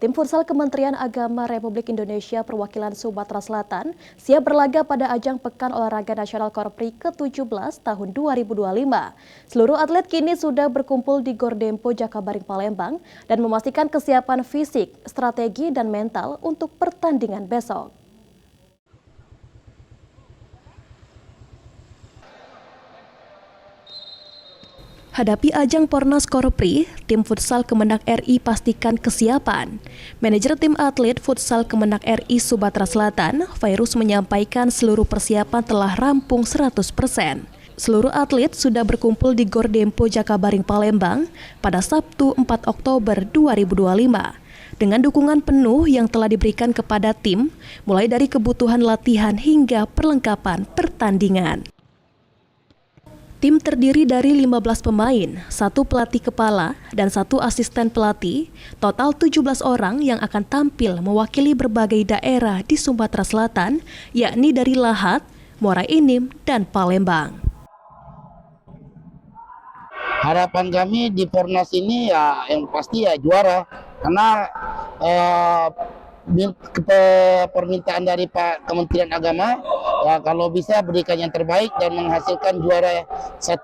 Tim futsal Kementerian Agama Republik Indonesia perwakilan Sumatera Selatan siap berlaga pada ajang Pekan Olahraga Nasional Korpri ke-17 tahun 2025. Seluruh atlet kini sudah berkumpul di Gor Dempo Jakabaring Palembang dan memastikan kesiapan fisik, strategi, dan mental untuk pertandingan besok. Hadapi ajang Pornas Korpri, tim futsal Kemenak RI pastikan kesiapan. Manajer tim atlet futsal Kemenak RI Sumatera Selatan, Fairus, menyampaikan seluruh persiapan telah rampung 100%. Seluruh atlet sudah berkumpul di Gor Dempo Jakabaring Palembang pada Sabtu 4 Oktober 2025. Dengan dukungan penuh yang telah diberikan kepada tim, mulai dari kebutuhan latihan hingga perlengkapan pertandingan. Tim terdiri dari 15 pemain, 1 pelatih kepala, dan 1 asisten pelatih, total 17 orang yang akan tampil mewakili berbagai daerah di Sumatera Selatan, yakni dari Lahat, Muara Enim, dan Palembang. Harapan kami di Pornas ini ya yang pasti ya juara, karena permintaan dari Pak Kementerian Agama ya, kalau bisa berikan yang terbaik dan menghasilkan juara 1.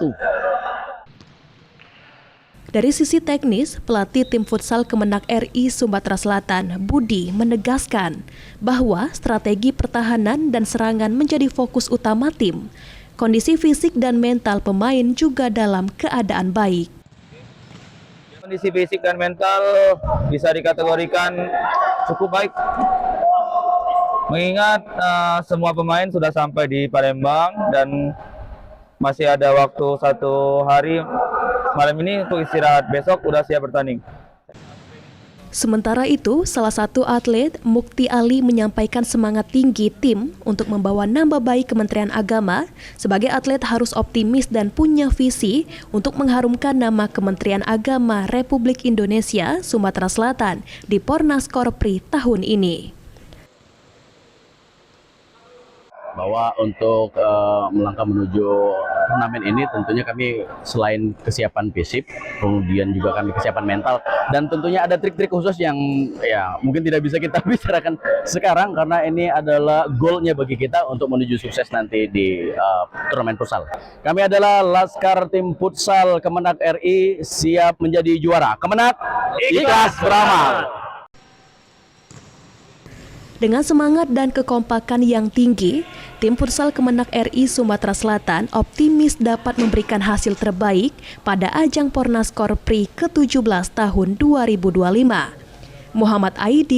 Dari sisi teknis, pelatih tim futsal Kemenak RI Sumatera Selatan, Budi, menegaskan bahwa strategi pertahanan dan serangan menjadi fokus utama tim. Kondisi fisik dan mental pemain juga dalam keadaan baik. Kondisi fisik dan mental bisa dikategorikan cukup baik. Mengingat semua pemain sudah sampai di Palembang dan masih ada waktu 1 hari malam ini untuk istirahat, besok udah siap bertanding. Sementara itu, salah satu atlet, Mukti Ali, menyampaikan semangat tinggi tim untuk membawa nama baik Kementerian Agama. Sebagai atlet harus optimis dan punya visi untuk mengharumkan nama Kementerian Agama Republik Indonesia Sumatera Selatan di Pornas Korpri tahun ini. Bahwa untuk melangkah menuju turnamen ini tentunya kami selain kesiapan fisik, kemudian juga kami kesiapan mental, dan tentunya ada trik-trik khusus yang ya mungkin tidak bisa kita bicarakan sekarang karena ini adalah goalnya bagi kita untuk menuju sukses nanti di turnamen futsal. Kami adalah Laskar Tim Futsal Kemenak RI, siap menjadi juara. Kemenak ikhlas beramal. Dengan semangat dan kekompakan yang tinggi, tim futsal Kemenak RI Sumatera Selatan optimis dapat memberikan hasil terbaik pada ajang Pornas Korpri ke-17 tahun 2025. Muhammad Aidi